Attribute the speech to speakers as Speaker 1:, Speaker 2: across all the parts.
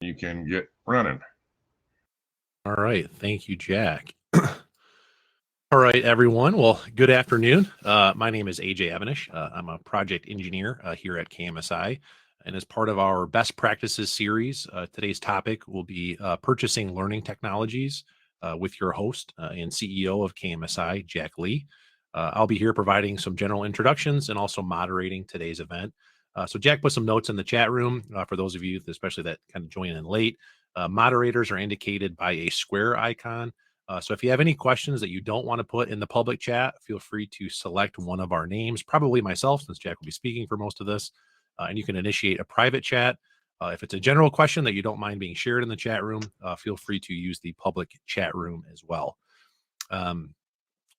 Speaker 1: you can get running.
Speaker 2: All right. Thank you, Jack. All right, everyone. Well, good afternoon. My name is AJ Evanish. I'm a project engineer here at KMSI. And as part of our best practices series, today's topic will be purchasing learning technologies with your host and CEO of KMSI, Jack Lee. I'll be here providing some general introductions and also moderating today's event. So Jack put some notes in the chat room for those of you, especially that kind of join in late. Moderators are indicated by a square icon. So if you have any questions that you don't want to put in the public chat, feel free to select one of our names, probably myself, since Jack will be speaking for most of this, and you can initiate a private chat. If it's a general question that you don't mind being shared in the chat room, feel free to use the public chat room as well.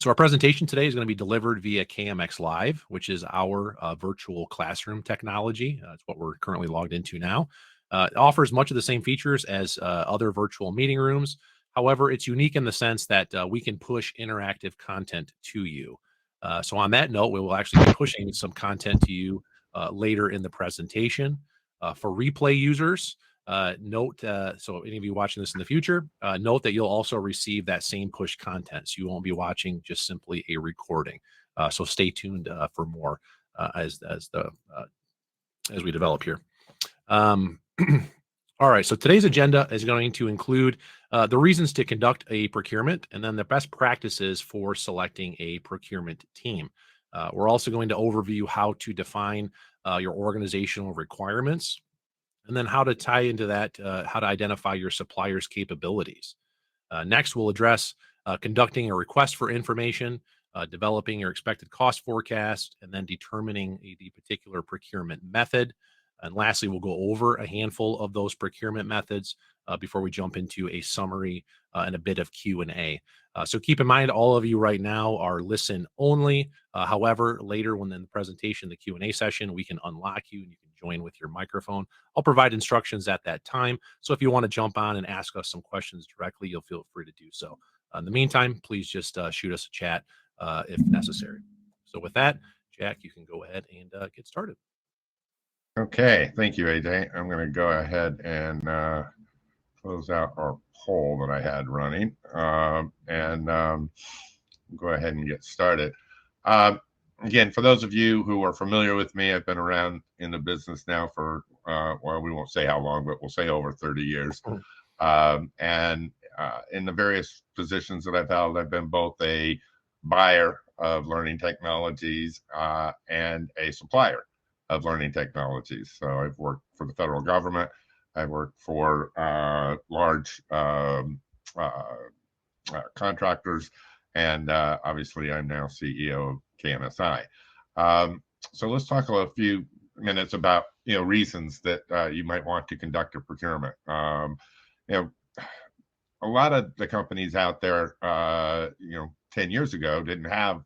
Speaker 2: So our presentation today is going to be delivered via KMX Live, which is our virtual classroom technology. It's what we're currently logged into now. It offers much of the same features as other virtual meeting rooms. However, it's unique in the sense that we can push interactive content to you. So on that note, we will actually be pushing some content to you later in the presentation. For replay users, note, so any of you watching this in the future, note that you'll also receive that same push content. So you won't be watching just simply a recording. So stay tuned for more as we develop here. All right, so today's agenda is going to include the reasons to conduct a procurement and then the best practices for selecting a procurement team. We're also going to overview how to define your organizational requirements and then how to tie into that, how to identify your supplier's capabilities. Next, we'll address conducting a request for information, developing your expected cost forecast, and then determining the particular procurement method. And lastly, we'll go over a handful of those procurement methods before we jump into a summary and a bit of Q&A. So keep in mind, all of you right now are listen only. However, later when in the presentation, the Q&A session, we can unlock you and you can join with your microphone. I'll provide instructions at that time. So if you want to jump on and ask us some questions directly, you'll feel free to do so. In the meantime, please just shoot us a chat if necessary. So with that, Jack, you can go ahead and get started.
Speaker 1: Okay, thank you, AJ. I'm going to go ahead and close out our poll that I had running and go ahead and get started. Again, for those of you who are familiar with me, I've been around in the business now for, well, we won't say how long, but we'll say over 30 years. And in the various positions that I've held, I've been both a buyer of learning technologies and a supplier of learning technologies. So I've worked for the federal government. I've worked for large contractors, and obviously I'm now CEO of KMSI. So let's talk a few minutes about reasons that you might want to conduct a procurement. A lot of the companies out there, 10 years ago didn't have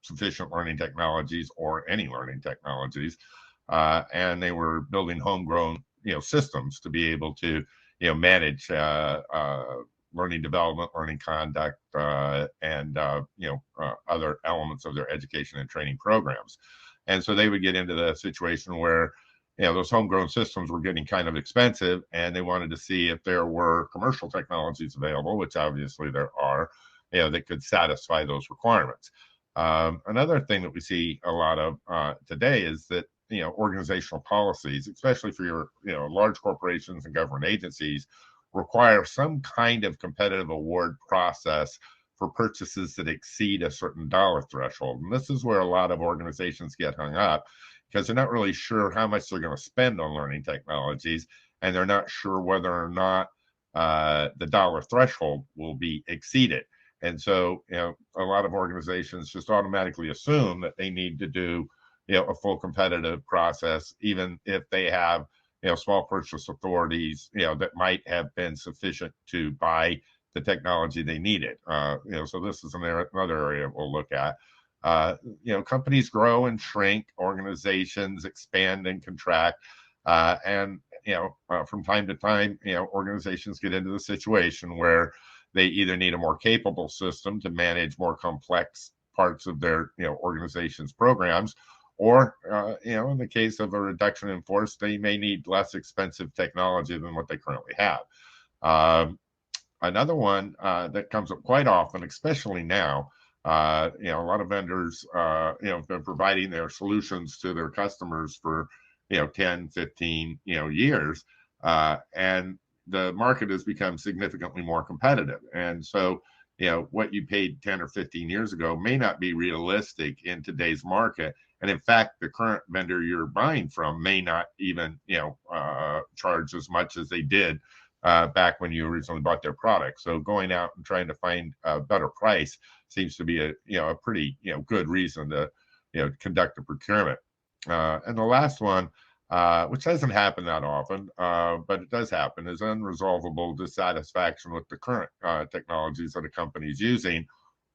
Speaker 1: sufficient learning technologies or any learning technologies, and they were building homegrown systems to be able to manage learning development, learning conduct, and other elements of their education and training programs. And so they would get into the situation where those homegrown systems were getting kind of expensive, and they wanted to see if there were commercial technologies available, which obviously there are, that could satisfy those requirements. Another thing that we see a lot of today is that organizational policies, especially for your large corporations and government agencies, require some kind of competitive award process for purchases that exceed a certain dollar threshold. And this is where a lot of organizations get hung up, because they're not really sure how much they're going to spend on learning technologies, and they're not sure whether or not the dollar threshold will be exceeded. And so, a lot of organizations just automatically assume that they need to do, a full competitive process, even if they have, small purchase authorities, that might have been sufficient to buy the technology they needed. So this is another area we'll look at. Companies grow and shrink, organizations expand and contract, and from time to time, organizations get into the situation where they either need a more capable system to manage more complex parts of their organization's programs, or in the case of a reduction in force, they may need less expensive technology than what they currently have. Another one that comes up quite often, especially now, a lot of vendors, have been providing their solutions to their customers for, 10, 15, years, and the market has become significantly more competitive. And so, what you paid 10 or 15 years ago may not be realistic in today's market. And in fact, the current vendor you're buying from may not even, charge as much as they did back when you originally bought their product. So going out and trying to find a better price seems to be a pretty good reason to conduct a procurement. And the last one, which doesn't happen that often, but it does happen, is unresolvable dissatisfaction with the current technologies that a company is using,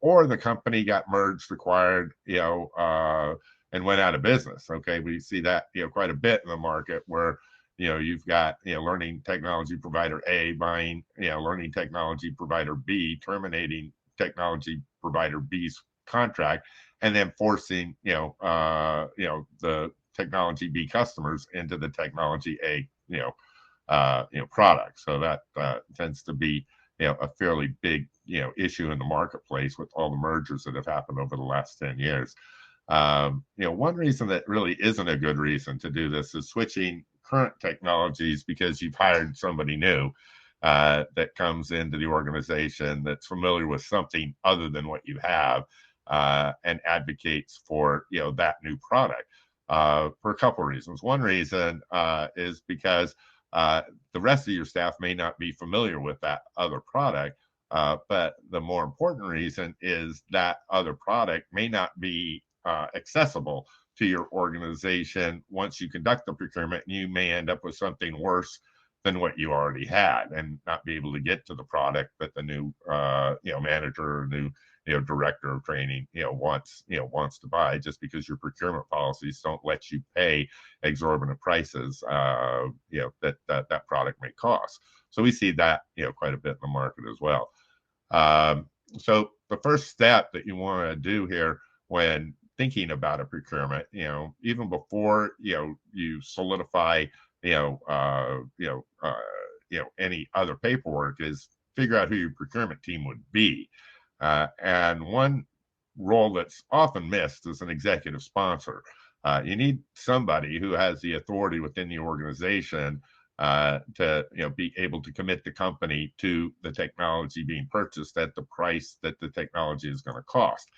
Speaker 1: or the company got merged, acquired, and went out of business. Okay, we see that quite a bit in the market where you've got learning technology provider A buying learning technology provider B, terminating technology provider B's contract, and then forcing the technology B customers into the technology A product. So that tends to be a fairly big issue in the marketplace with all the mergers that have happened over the last 10 years. One reason that really isn't a good reason to do this is switching current technologies because you've hired somebody new that comes into the organization that's familiar with something other than what you have and advocates for that new product for a couple of reasons. One reason is because the rest of your staff may not be familiar with that other product, but the more important reason is that other product may not be accessible to your organization once you conduct the procurement. You may end up with something worse than what you already had and not be able to get to the product that the new manager or new director of training wants to buy, just because your procurement policies don't let you pay exorbitant prices that product may cost. So we see that quite a bit in the market as well. So the first step that you want to do here when thinking about a procurement, even before you solidify any other paperwork, is figure out who your procurement team would be. And one role that's often missed is an executive sponsor. You need somebody who has the authority within the organization to be able to commit the company to the technology being purchased at the price that the technology is going to cost.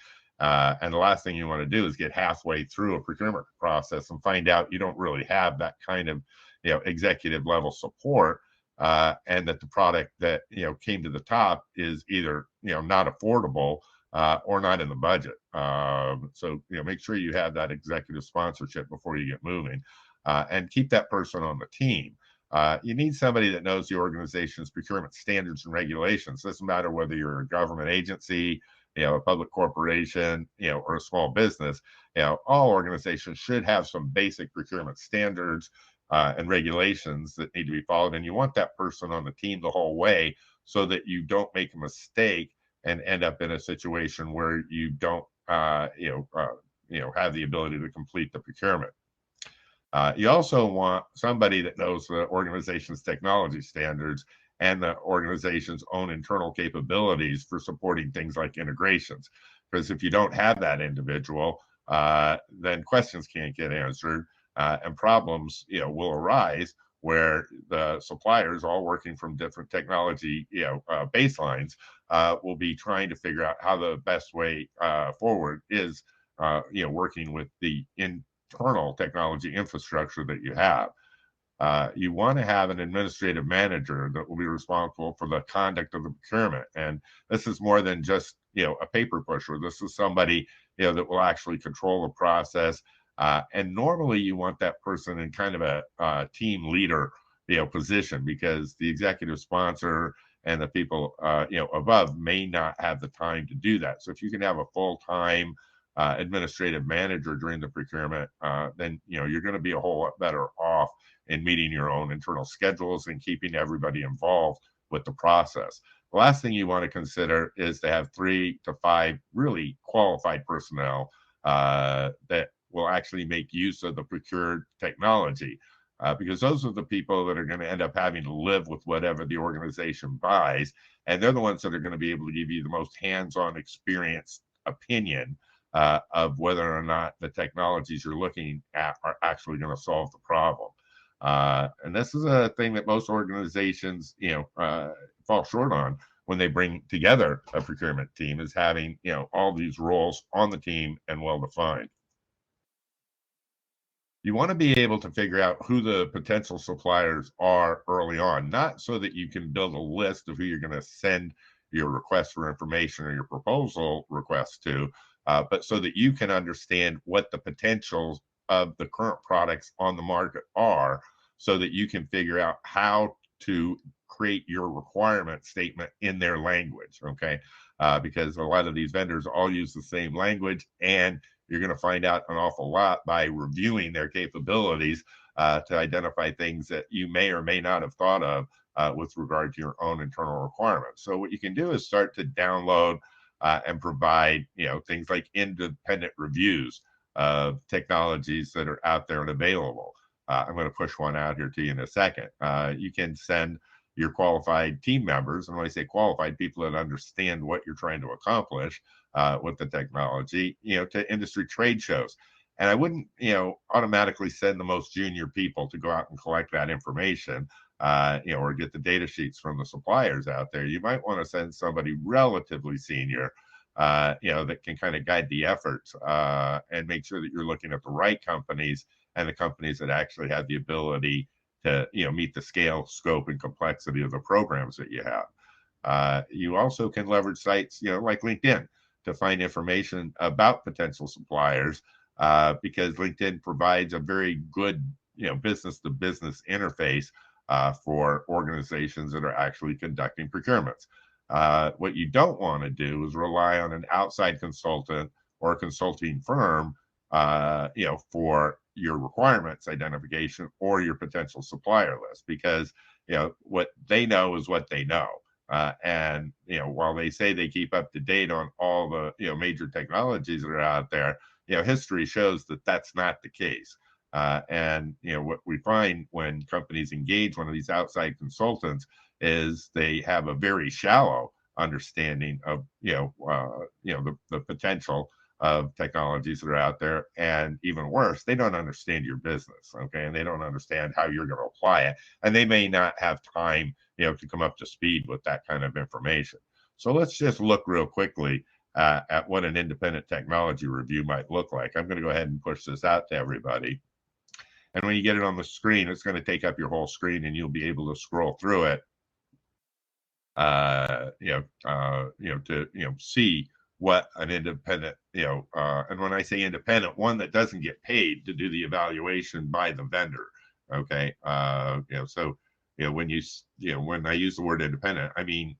Speaker 1: And the last thing you want to do is get halfway through a procurement process and find out you don't really have that kind of executive level support, and that the product that came to the top is either not affordable or not in the budget. So make sure you have that executive sponsorship before you get moving, and keep that person on the team. You need somebody that knows the organization's procurement standards and regulations. It doesn't matter whether you're a government agency, a public corporation, or a small business. All organizations should have some basic procurement standards and regulations that need to be followed. And you want that person on the team the whole way so that you don't make a mistake and end up in a situation where you don't, have the ability to complete the procurement. You also want somebody that knows the organization's technology standards and the organization's own internal capabilities for supporting things like integrations. Because if you don't have that individual, then questions can't get answered, and problems will arise where the suppliers, all working from different technology baselines, will be trying to figure out how the best way forward is working with the internal technology infrastructure that you have. You want to have an administrative manager that will be responsible for the conduct of the procurement. And this is more than just, a paper pusher. This is somebody, that will actually control the process. And normally you want that person in kind of a team leader, position, because the executive sponsor and the people, above may not have the time to do that. So if you can have a full-time administrative manager during the procurement, then, you're going to be a whole lot better off in meeting your own internal schedules and keeping everybody involved with the process. The last thing you want to consider is to have 3 to 5 really qualified personnel that will actually make use of the procured technology. Because those are the people that are going to end up having to live with whatever the organization buys. And they're the ones that are going to be able to give you the most hands-on experience opinion of whether or not the technologies you're looking at are actually going to solve the problem. And this is a thing that most organizations, fall short on when they bring together a procurement team, is having, all these roles on the team and well defined. You want to be able to figure out who the potential suppliers are early on, not so that you can build a list of who you're going to send your request for information or your proposal request to, but so that you can understand what the potentials of the current products on the market are, so that you can figure out how to create your requirement statement in their language, okay? Because a lot of these vendors all use the same language, and you're going to find out an awful lot by reviewing their capabilities to identify things that you may or may not have thought of with regard to your own internal requirements. So what you can do is start to download and provide, things like independent reviews of technologies that are out there and available. I'm going to push one out here to you in a second. You can send your qualified team members, and when I say qualified, people that understand what you're trying to accomplish with the technology, to industry trade shows. And I wouldn't, automatically send the most junior people to go out and collect that information, or get the data sheets from the suppliers out there. You might want to send somebody relatively senior, that can kind of guide the efforts and make sure that you're looking at the right companies and the companies that actually have the ability to, meet the scale, scope, and complexity of the programs that you have. You also can leverage sites, like LinkedIn, to find information about potential suppliers, because LinkedIn provides a very good, business-to-business interface for organizations that are actually conducting procurements. What you don't want to do is rely on an outside consultant or a consulting firm, for your requirements identification or your potential supplier list, because what they know is what they know. And while they say they keep up to date on all the major technologies that are out there, history shows that that's not the case. And what we find when companies engage one of these outside consultants is they have a very shallow understanding of the potential of technologies that are out there, and even worse, they don't understand your business, okay, and they don't understand how you're going to apply it, and they may not have time to come up to speed with that kind of information. So let's just look real quickly at what an independent technology review might look like. I'm going to go ahead and push this out to everybody, and when you get it on the screen, it's going to take up your whole screen, and you'll be able to scroll through it to see what an independent, and when I say independent, one that doesn't get paid to do the evaluation by the vendor. Okay. So, when I use the word independent, I mean,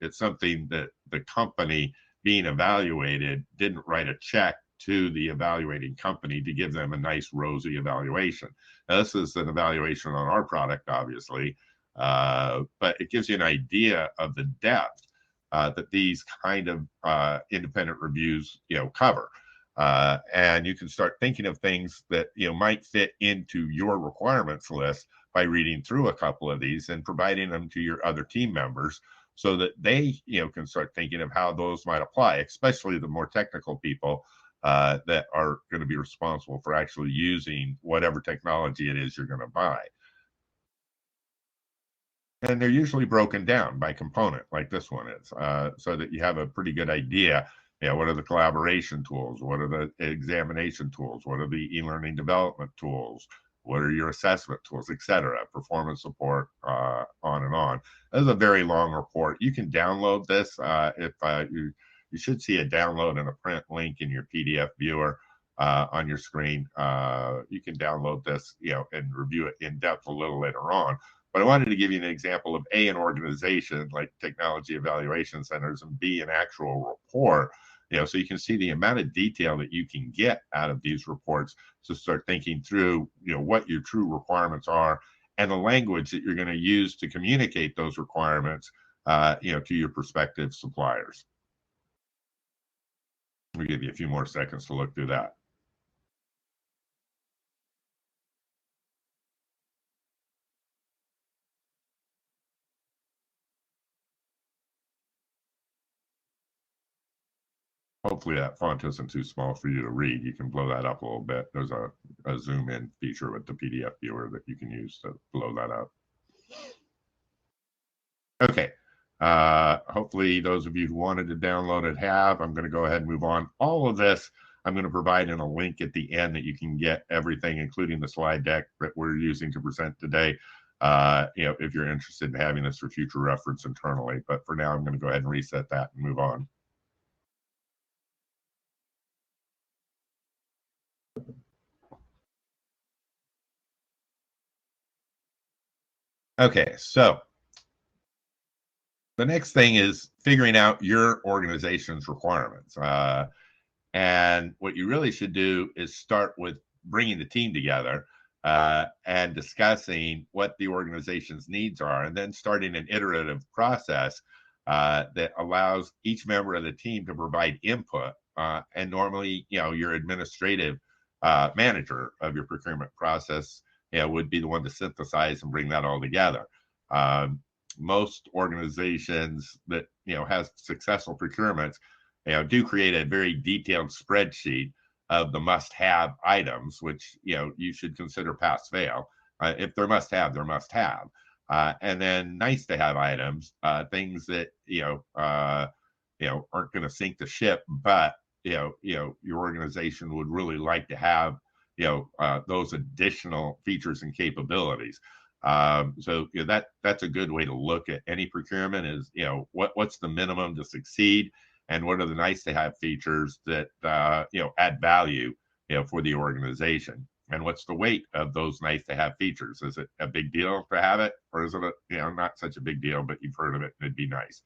Speaker 1: it's something that the company being evaluated didn't write a check to the evaluating company to give them a nice rosy evaluation. Now, this is an evaluation on our product, obviously, but it gives you an idea of the depth that these kind of independent reviews, cover. And you can start thinking of things that, might fit into your requirements list by reading through a couple of these and providing them to your other team members so that they, can start thinking of how those might apply, especially the more technical people that are going to be responsible for actually using whatever technology it is you're going to buy. And they're usually broken down by component, like this one is, so that you have a pretty good idea. What are the collaboration tools? What are the examination tools? What are the e-learning development tools? What are your assessment tools, et cetera? Performance support, on and on. This is a very long report. You can download this. If you should see a download and a print link in your PDF viewer on your screen. You can download this, and review it in depth a little later on. But I wanted to give you an example of A, an organization like Technology Evaluation Centers, and B, an actual report, so you can see the amount of detail that you can get out of these reports to start thinking through, what your true requirements are and the language that you're going to use to communicate those requirements, to your prospective suppliers. Let me give you a few more seconds to look through that. hopefully that font isn't too small for you to read. You can blow that up a little bit. There's a zoom in feature with the PDF viewer that you can use to blow that up. Okay. Hopefully those of you who wanted to download it have. I'm going to go ahead and move on. All of this I'm going to provide in a link at the end that you can get everything, including the slide deck that we're using to present today. If you're interested in having this for future reference internally. But for now, I'm going to go ahead and reset that and move on. Okay, so the next thing is figuring out your organization's requirements. And what you really should do is start with bringing the team together and discussing what the organization's needs are, and then starting an iterative process that allows each member of the team to provide input. And normally, your administrative manager of your procurement process, would be the one to synthesize and bring that all together. Most organizations that has successful procurements, do create a very detailed spreadsheet of the must-have items, which you should consider pass-fail. If they're must-have, they're must-have. And then nice-to-have items, things that aren't going to sink the ship, but your organization would really like to have those additional features and capabilities. So that's a good way to look at any procurement is what's the minimum to succeed, and what are the nice to have features that add value for the organization, and what's the weight of those nice to have features? Is it a big deal to have it, or is it not such a big deal, but you've heard of it and it'd be nice?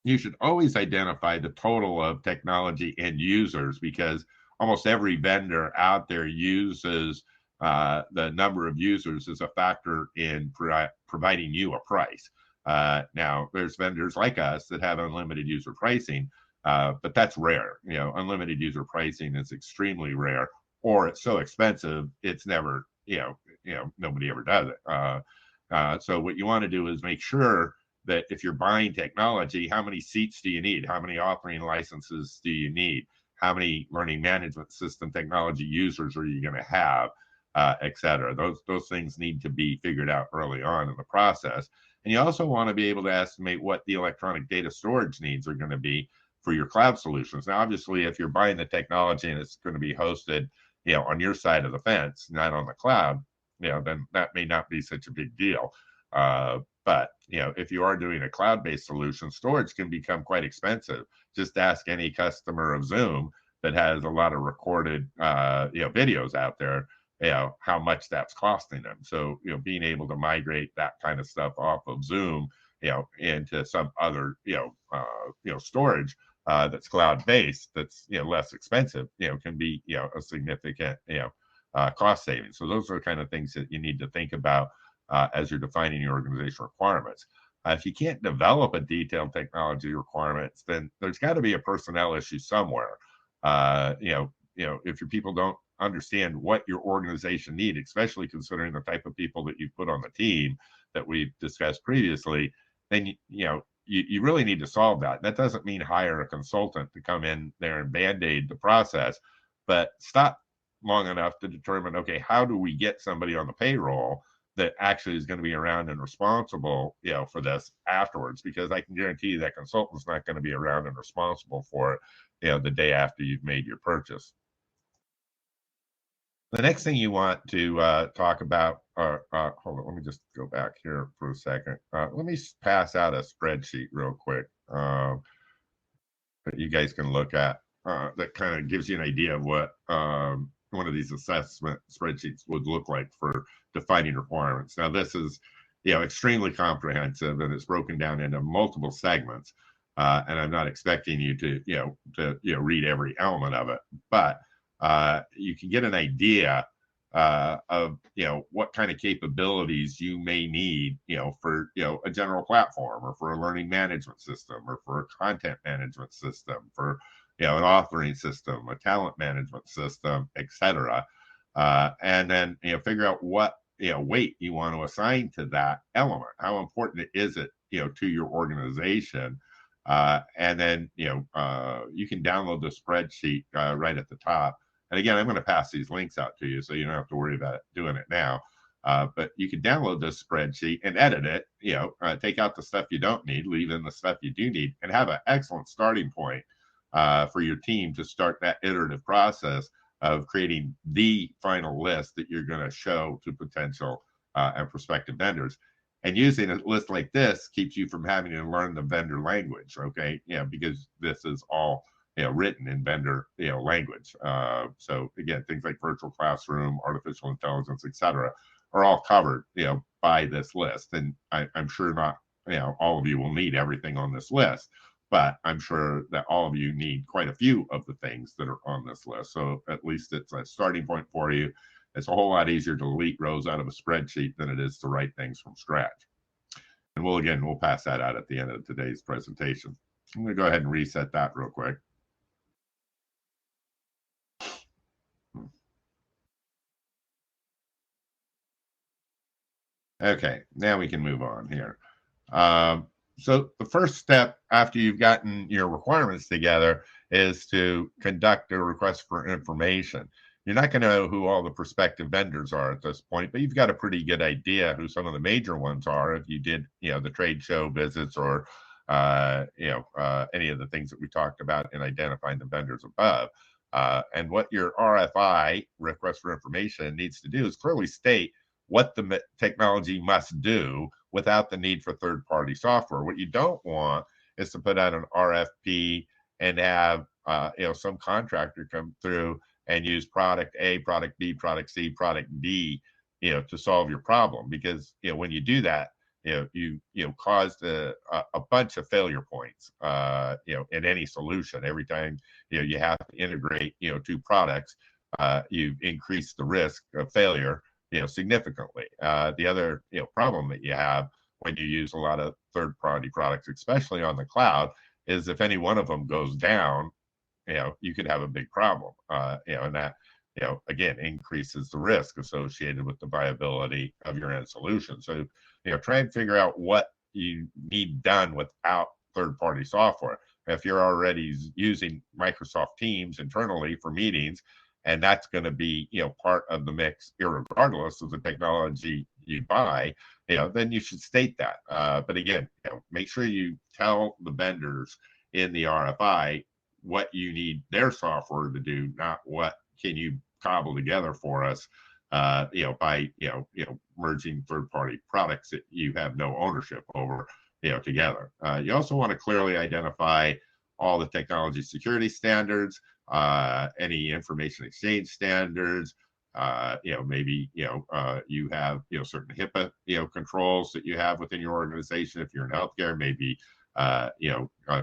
Speaker 1: You should always identify the total of technology end users, because almost every vendor out there uses the number of users as a factor in providing you a price. Now, there's vendors like us that have unlimited user pricing, but that's rare. Unlimited user pricing is extremely rare, or it's so expensive it's never, nobody ever does it. So what you want to do is make sure that if you're buying technology, how many seats do you need? How many authoring licenses do you need? How many learning management system technology users are you going to have, et cetera? Those things need to be figured out early on in the process. And you also want to be able to estimate what the electronic data storage needs are going to be for your cloud solutions. Now, obviously, if you're buying the technology and it's going to be hosted, on your side of the fence, not on the cloud, then that may not be such a big deal. But if you are doing a cloud-based solution, storage can become quite expensive. Just ask any customer of Zoom that has a lot of recorded videos out there, how much that's costing them. So being able to migrate that kind of stuff off of Zoom into some other storage that's cloud-based, that's less expensive, can be a significant cost savings. So those are the kind of things that you need to think about as you're defining your organizational requirements. If you can't develop a detailed technology requirements, then there's got to be a personnel issue somewhere. If your people don't understand what your organization needs, especially considering the type of people that you've put on the team that we've discussed previously, then you really need to solve that. That doesn't mean hire a consultant to come in there and band-aid the process, but stop long enough to determine, okay, how do we get somebody on the payroll that actually is going to be around and responsible, for this afterwards? Because I can guarantee you that consultant's not going to be around and responsible for it, the day after you've made your purchase. The next thing you want to talk about, hold on, let me just go back here for a second. Let me pass out a spreadsheet real quick that you guys can look at that kind of gives you an idea of what one of these assessment spreadsheets would look like for defining requirements. Now, this is extremely comprehensive, and it's broken down into multiple segments. And I'm not expecting you to read every element of it, but you can get an idea of what kind of capabilities you may need for a general platform, or for a learning management system, or for a content management system, for an authoring system, a talent management system, etc. And then figure out what weight you want to assign to that element. How important is it to your organization And then, you can download the spreadsheet right at the top. And again, I'm going to pass these links out to you so you don't have to worry about doing it now. But you can download this spreadsheet and edit it, take out the stuff you don't need, leave in the stuff you do need, and have an excellent starting point for your team to start that iterative process of creating the final list that you're going to show to potential and prospective vendors. And using a list like this keeps you from having to learn the vendor language, okay? Because this is all written in vendor language. So again, things like virtual classroom, artificial intelligence, etc., are all covered by this list. And I'm sure not all of you will need everything on this list, but I'm sure that all of you need quite a few of the things that are on this list. So at least it's a starting point for you. It's a whole lot easier to delete rows out of a spreadsheet than it is to write things from scratch. And we'll pass that out at the end of today's presentation. I'm going to go ahead and reset that real quick. Okay, now we can move on here. So the first step after you've gotten your requirements together is to conduct a request for information. You're not going to know who all the prospective vendors are at this point, but you've got a pretty good idea who some of the major ones are if you did, the trade show visits or, any of the things that we talked about in identifying the vendors above. And what your RFI, request for information, needs to do is clearly state what the technology must do without the need for third-party software. What you don't want is to put out an RFP and have some contractor come through and use product A, product B, product C, product D, to solve your problem. Because when you do that, you caused a bunch of failure points, in any solution. Every time you have to integrate two products, you increase the risk of failure significantly. The other problem that you have when you use a lot of third-party products, especially on the cloud, is if any one of them goes down, you could have a big problem. And that again increases the risk associated with the viability of your end solution. So try and figure out what you need done without third-party software. If you're already using Microsoft Teams internally for meetings, and that's going to be part of the mix irregardless of the technology you buy, then you should state that. But again, make sure you tell the vendors in the RFI what you need their software to do, not what can you cobble together for us by merging third-party products that you have no ownership over together. You also want to clearly identify all the technology security standards, any information exchange standards. Maybe you have certain HIPAA controls that you have within your organization. If you're in healthcare, maybe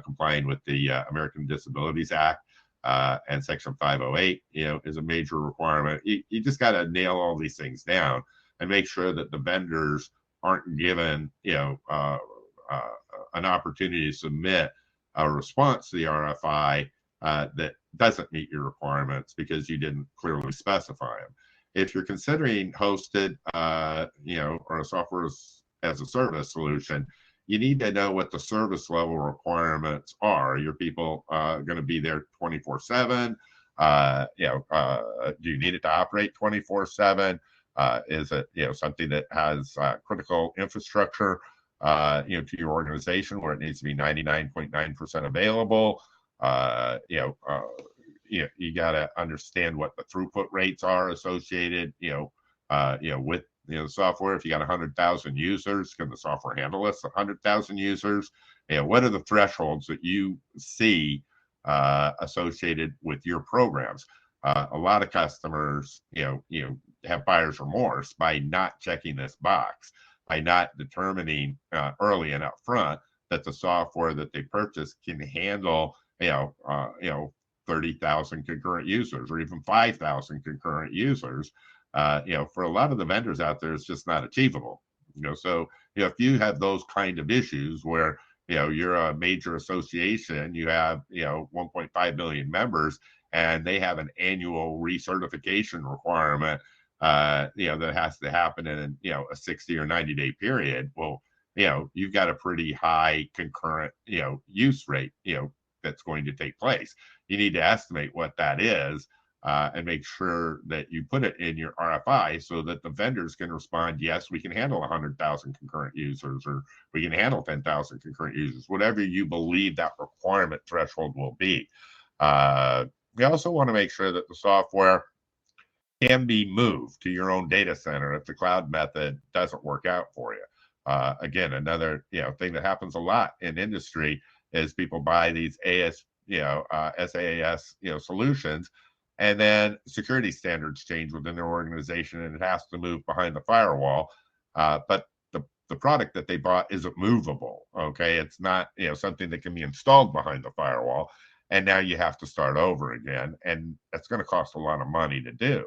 Speaker 1: complying with the American Disabilities Act and Section 508 is a major requirement. You just got to nail all these things down and make sure that the vendors aren't given an opportunity to submit a response to the RFI that doesn't meet your requirements because you didn't clearly specify them. If you're considering hosted, or a software as a service solution, you need to know what the service level requirements are. Your people going to be there 24/7? Do you need it to operate 24/7? Is it something that has critical infrastructure to your organization where it needs to be 99.9% available? You got to understand what the throughput rates are associated with the software. If you got 100,000 users, can the software handle this 100,000 users? What are the thresholds that you see associated with your programs? A lot of customers have buyer's remorse by not checking this box, by not determining early and upfront that the software that they purchase can handle 30,000 concurrent users or even 5,000 concurrent users. For a lot of the vendors out there, it's just not achievable. So if you have those kind of issues where you're a major association, you have 1.5 million members, and they have an annual recertification requirement that has to happen in a 60 or 90 day period. Well, you've got a pretty high concurrent, use rate, that's going to take place. You need to estimate what that is, and make sure that you put it in your RFI so that the vendors can respond, yes, we can handle 100,000 concurrent users, or we can handle 10,000 concurrent users, whatever you believe that requirement threshold will be. We also want to make sure that the software can be moved to your own data center if the cloud method doesn't work out for you. Again, another thing that happens a lot in industry is people buy these SaaS solutions, and then security standards change within their organization, and it has to move behind the firewall. But the product that they bought isn't movable. Okay, it's not something that can be installed behind the firewall, and now you have to start over again, and that's going to cost a lot of money to do.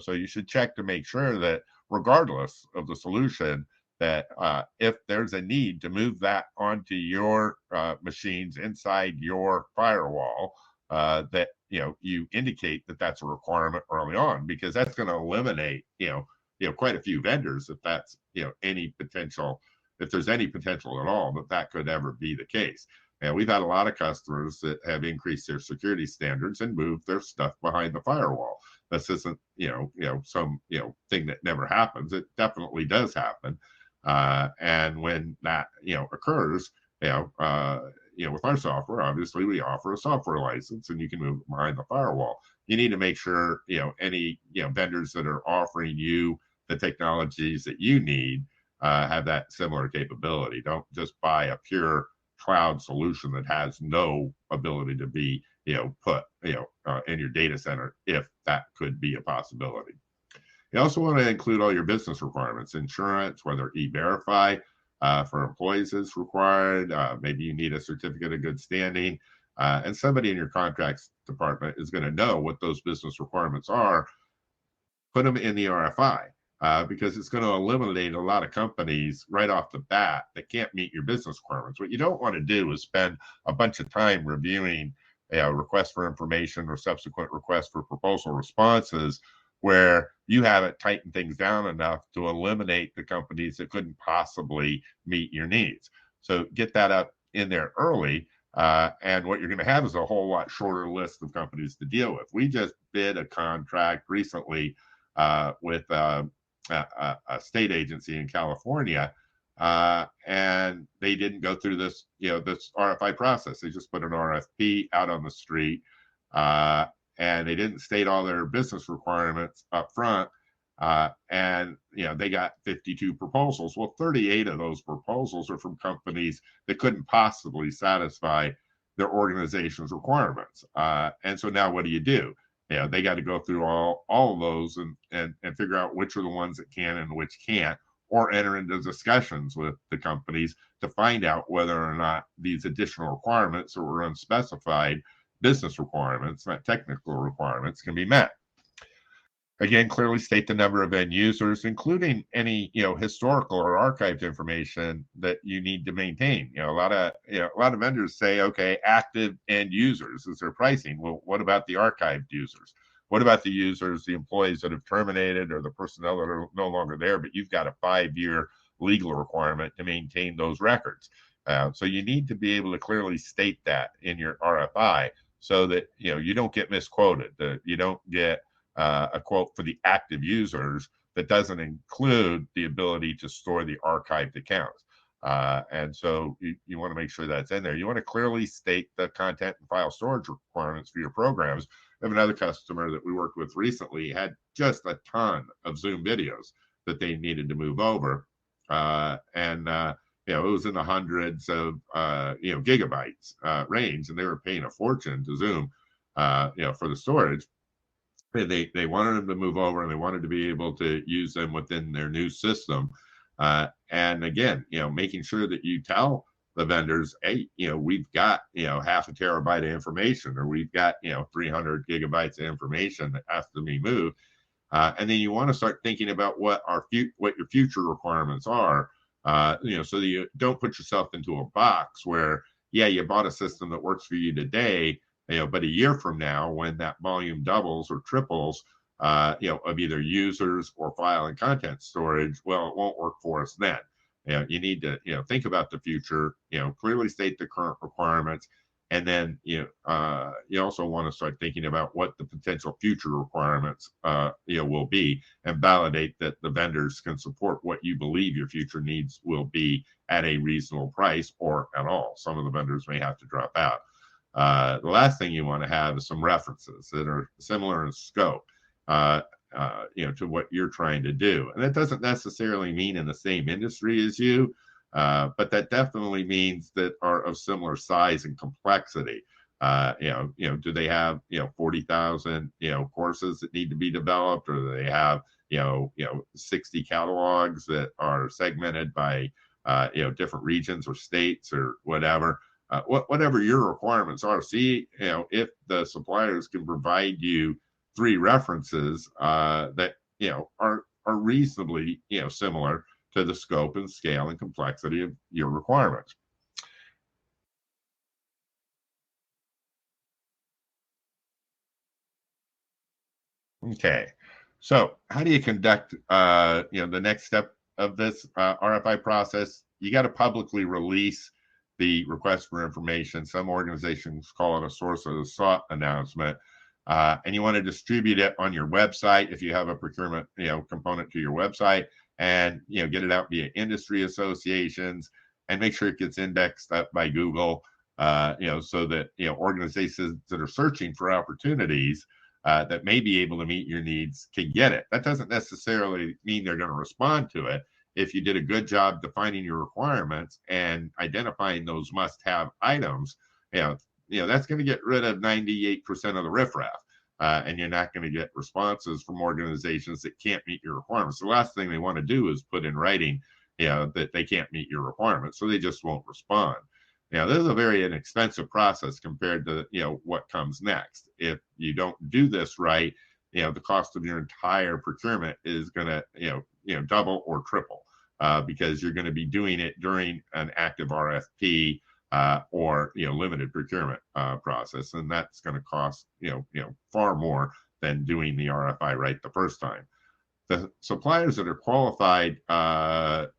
Speaker 1: So you should check to make sure that regardless of the solution, that if there's a need to move that onto your machines inside your firewall, that you indicate that that's a requirement early on, because that's going to eliminate quite a few vendors if that's any potential, if there's any potential at all that could ever be the case. And we've had a lot of customers that have increased their security standards and moved their stuff behind the firewall. This isn't some thing that never happens. It definitely does happen. And when that occurs, with our software, obviously we offer a software license, and you can move it behind the firewall. You need to make sure any vendors that are offering you the technologies that you need have that similar capability. Don't just buy a pure cloud solution that has no ability to be put in your data center, if that could be a possibility. You also want to include all your business requirements, insurance, whether E-Verify for employees is required. Maybe you need a certificate of good standing, and somebody in your contracts department is going to know what those business requirements are. Put them in the RFI, because it's going to eliminate a lot of companies right off the bat that can't meet your business requirements. What you don't want to do is spend a bunch of time reviewing requests for information or subsequent requests for proposal responses where you haven't tightened things down enough to eliminate the companies that couldn't possibly meet your needs. So get that up in there early, and what you're going to have is a whole lot shorter list of companies to deal with. We just bid a contract recently with a state agency in California, and they didn't go through this RFI process. They just put an RFP out on the street, and they didn't state all their business requirements up front, and they got 52 proposals. Well, 38 of those proposals are from companies that couldn't possibly satisfy their organization's requirements, and so now what do? They got to go through all of those and figure out which are the ones that can and which can't, or enter into discussions with the companies to find out whether or not these additional requirements or unspecified business requirements, not technical requirements, can be met. Again, clearly state the number of end users, including any historical or archived information that you need to maintain. A lot of vendors say, okay, active end users is their pricing. Well, what about the archived users? What about the users, the employees that have terminated, or the personnel that are no longer there, but you've got a 5-year legal requirement to maintain those records? So you need to be able to clearly state that in your RFI, so that you don't get misquoted, that you don't get a quote for the active users that doesn't include the ability to store the archived accounts. And so you want to make sure that's in there. You want to clearly state the content and file storage requirements for your programs. I have another customer that we worked with recently, had just a ton of Zoom videos that they needed to move over, and it was in the hundreds of gigabytes range, and they were paying a fortune to Zoom for the storage. They wanted them to move over, and they wanted to be able to use them within their new system. And again, making sure that you tell the vendors, hey, we've got half a terabyte of information, or we've got 300 gigabytes of information that has to be moved. And then you want to start thinking about what your future requirements are, so that you don't put yourself into a box where, you bought a system that works for you today, but a year from now, when that volume doubles or triples, of either users or file and content storage, well, it won't work for us then. You need to, think about the future, clearly state the current requirements. And then, you also want to start thinking about what the potential future requirements, will be, and validate that the vendors can support what you believe your future needs will be at a reasonable price or at all. Some of the vendors may have to drop out. The last thing you want to have is some references that are similar in scope, to what you're trying to do. And that doesn't necessarily mean in the same industry as you, but that definitely means that are of similar size and complexity. Do they have 40,000 courses that need to be developed, or do they have 60 catalogs that are segmented by different regions or states or whatever? Whatever your requirements are, see if the suppliers can provide you 3 references that are reasonably similar to the scope and scale and complexity of your requirements. Okay, so how do you conduct the next step of this RFI process? You got to publicly release the request for information. Some organizations call it a source of sought announcement. And you want to distribute it on your website if you have a procurement component to your website, and get it out via industry associations, and make sure it gets indexed up by Google, so that organizations that are searching for opportunities that may be able to meet your needs can get it. That doesn't necessarily mean they're going to respond to it. If you did a good job defining your requirements and identifying those must-have items, that's going to get rid of 98% of the riffraff, and you're not going to get responses from organizations that can't meet your requirements. The last thing they want to do is put in writing, that they can't meet your requirements, so they just won't respond. This is a very inexpensive process compared to what comes next. If you don't do this right, the cost of your entire procurement is going to double or triple, because you're going to be doing it during an active RFP or limited procurement process, and that's going to cost far more than doing the RFI right the first time. The suppliers that are qualified to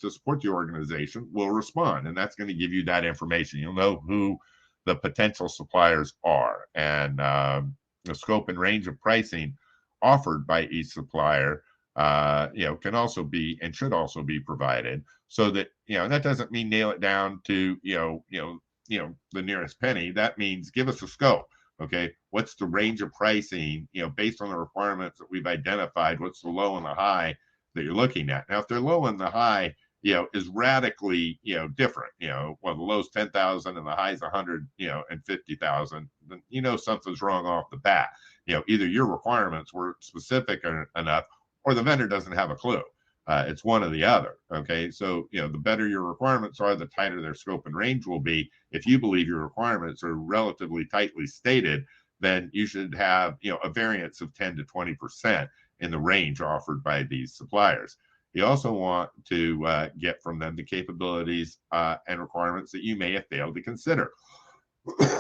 Speaker 1: support the organization will respond, and that's going to give you that information. You'll know who the potential suppliers are, and the scope and range of pricing offered by each supplier can also be and should also be provided, so that that doesn't mean nail it down to the nearest penny. That means give us a scope. Okay, what's the range of pricing based on the requirements that we've identified? What's the low and the high that you're looking at? Now, if they're low and the high is radically different, well, the low's 10,000 and the high's 100 and 50,000, then something's wrong off the bat. Either your requirements were specific enough, or the vendor doesn't have a clue. It's one or the other. Okay, so the better your requirements are, the tighter their scope and range will be. If you believe your requirements are relatively tightly stated, then you should have a variance of 10 to 20% in the range offered by these suppliers. You also want to get from them the capabilities and requirements that you may have failed to consider.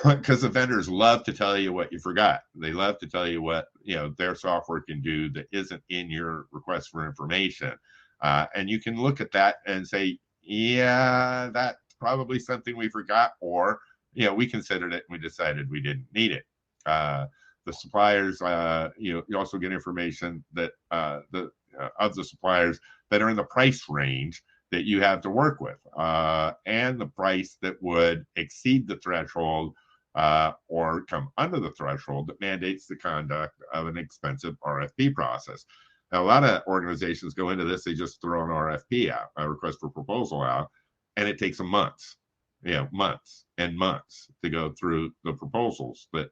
Speaker 1: Because the vendors love to tell you what you forgot. They love to tell you what their software can do that isn't in your request for information. And you can look at that and say, yeah, that's probably something we forgot, or we considered it and we decided we didn't need it. The suppliers, you also get information that of the suppliers that are in the price range that you have to work with, and the price that would exceed the threshold or come under the threshold that mandates the conduct of an expensive RFP process. Now, a lot of organizations go into this, they just throw an RFP out, a request for proposal out, and it takes them months and months to go through the proposals that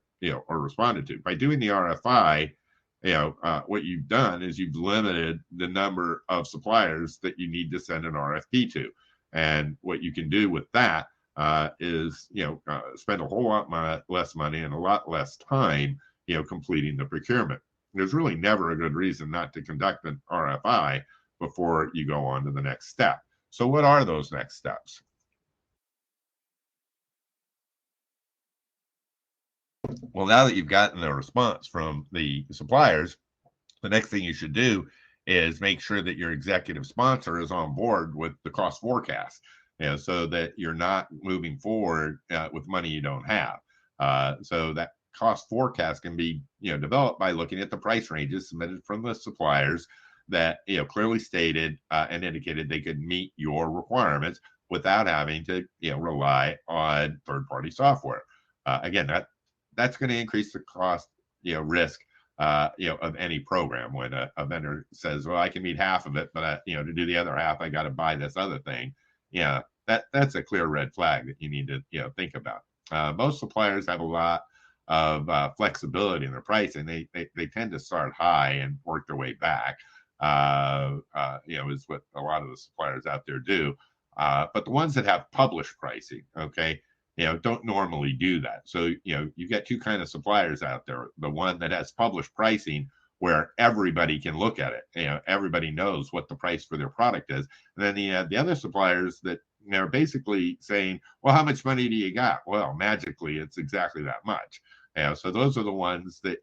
Speaker 1: are responded to. By doing the RFI, what you've done is you've limited the number of suppliers that you need to send an RFP to. And what you can do with that is, spend a whole lot less money and a lot less time, completing the procurement. There's really never a good reason not to conduct an RFI before you go on to the next step. So what are those next steps? Well, now that you've gotten a response from the suppliers, the next thing you should do is make sure that your executive sponsor is on board with the cost forecast, so that you're not moving forward with money you don't have. So that cost forecast can be developed by looking at the price ranges submitted from the suppliers that clearly stated and indicated they could meet your requirements without having to rely on third-party software. Again, that's going to increase the cost risk of any program when a vendor says, well, I can meet half of it, but to do the other half, I got to buy this other thing. That's a clear red flag that you need to think about. Most suppliers have a lot of flexibility in their pricing. They tend to start high and work their way back. Is what a lot of the suppliers out there do. But the ones that have published pricing, okay, don't normally do that. So, you get two kind of suppliers out there. The one that has published pricing where everybody can look at it. Everybody knows what the price for their product is. And then the other suppliers that are basically saying, well, how much money do you got? Well, magically, it's exactly that much. So those are the ones that,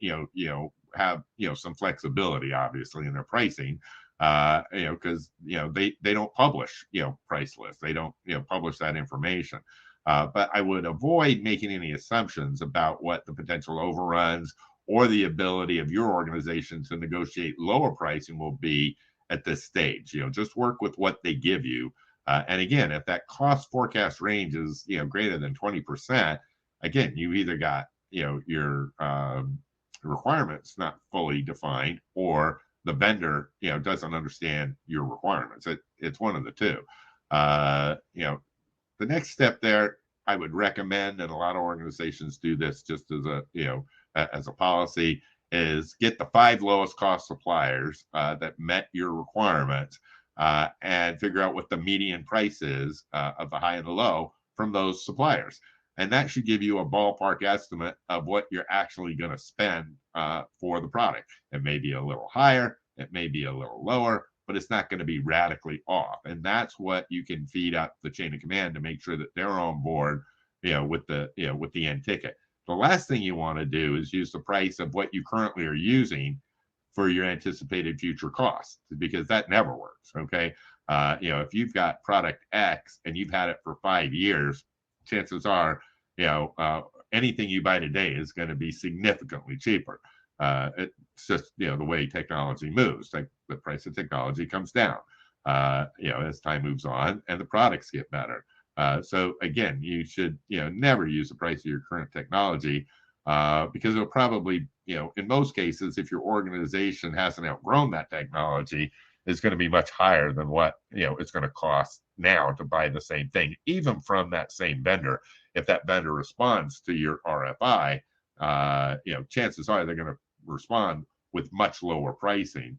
Speaker 1: have, some flexibility, obviously, in their pricing, because, they don't publish, price lists. They don't, publish that information. But I would avoid making any assumptions about what the potential overruns or the ability of your organization to negotiate lower pricing will be at this stage. Just work with what they give you. And again, if that cost forecast range is, greater than 20%, again, you either got, your requirements not fully defined, or the vendor, doesn't understand your requirements. It's one of the two. The next step there, I would recommend, and a lot of organizations do this just as a policy, is get the 5 lowest cost suppliers that met your requirements, and figure out what the median price is of the high and the low from those suppliers. And that should give you a ballpark estimate of what you're actually going to spend for the product. It may be a little higher, it may be a little lower, but it's not going to be radically off. And that's what you can feed up the chain of command to make sure that they're on board, with the end ticket. The last thing you want to do is use the price of what you currently are using for your anticipated future costs, because that never works. Okay. If you've got product X and you've had it for 5 years, chances are, anything you buy today is going to be significantly cheaper. It's just, the way technology moves. Like the price of technology comes down, as time moves on and the products get better. So again, you should, never use the price of your current technology, because it'll probably, in most cases, if your organization hasn't outgrown that technology, it's going to be much higher than what, it's going to cost now to buy the same thing, even from that same vendor. If that vendor responds to your RFI, chances are they're going to respond with much lower pricing,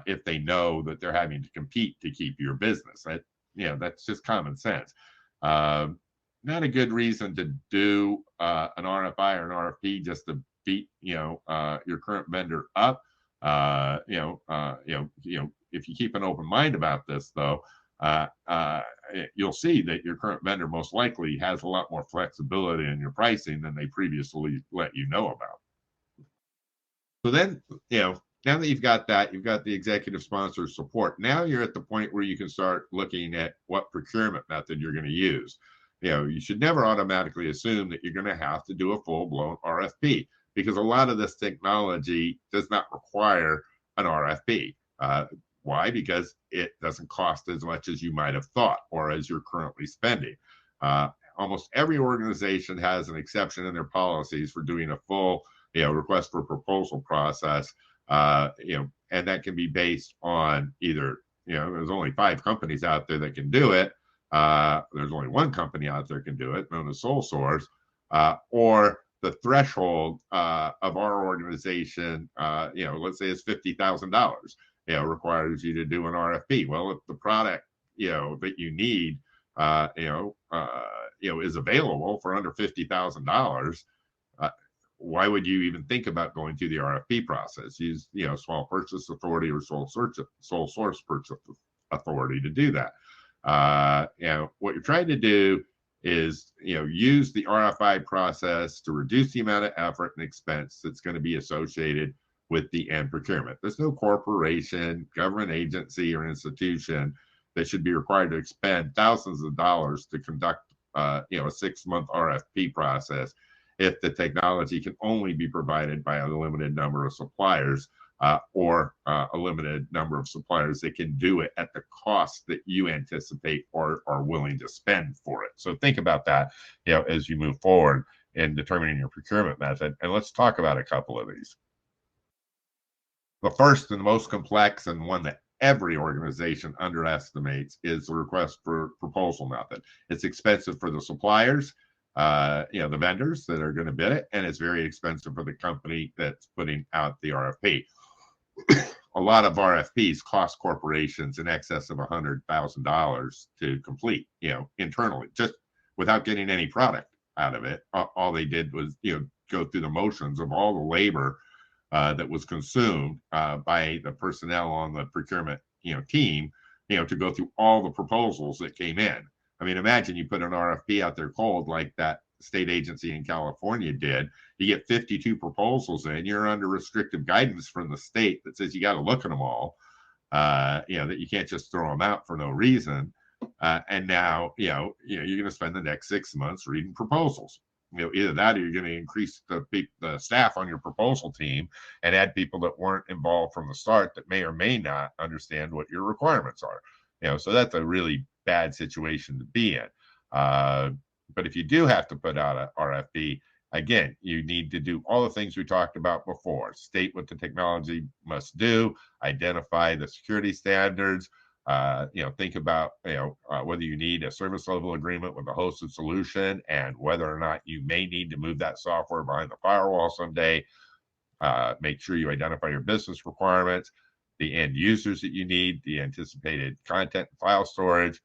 Speaker 1: if they know that they're having to compete to keep your business. That's just common sense. Not a good reason to do an RFI or an RFP just to beat your current vendor up. If you keep an open mind about this, though, you'll see that your current vendor most likely has a lot more flexibility in your pricing than they previously let you know about. So then, now that you've got that, you've got the executive sponsor support. Now you're at the point where you can start looking at what procurement method you're going to use. You should never automatically assume that you're going to have to do a full-blown RFP, because a lot of this technology does not require an RFP. Why? Because it doesn't cost as much as you might have thought or as you're currently spending. Almost every organization has an exception in their policies for doing a full, request for proposal process. And that can be based on either, there's only 5 companies out there that can do it. There's only one company out there can do it, known as sole source, or the threshold of our organization, let's say it's $50,000, requires you to do an RFP. Well, if the product, that you need, is available for under $50,000, why would you even think about going through the RFP process? Use, small purchase authority or sole source purchase authority to do that. What you're trying to do is, use the RFI process to reduce the amount of effort and expense that's going to be associated with the end procurement. There's no corporation, government agency, or institution that should be required to expend thousands of dollars to conduct a 6-month RFP process if the technology can only be provided by a limited number of suppliers, or a limited number of suppliers that can do it at the cost that you anticipate or are willing to spend for it. So think about that, as you move forward in determining your procurement method. And let's talk about a couple of these. The first and the most complex, and one that every organization underestimates, is the request for proposal method. It's expensive for the suppliers, the vendors that are going to bid it, and it's very expensive for the company that's putting out the RFP. A lot of RFPs cost corporations in excess of $100,000 to complete, internally, just without getting any product out of it. All they did was, go through the motions of all the labor that was consumed by the personnel on the procurement, team, to go through all the proposals that came in. I mean, imagine you put an RFP out there cold like that state agency in California did. You get 52 proposals in. You're under restrictive guidance from the state that says you got to look at them all. That you can't just throw them out for no reason. And now, you're going to spend the next 6 months reading proposals. Either that, or you're going to increase the staff on your proposal team and add people that weren't involved from the start that may or may not understand what your requirements are. So that's a really bad situation to be in. But if you do have to put out an RFP, again, you need to do all the things we talked about before. State what the technology must do, identify the security standards, think about, whether you need a service level agreement with a hosted solution and whether or not you may need to move that software behind the firewall someday. Make sure you identify your business requirements, the end users that you need, the anticipated content and file storage,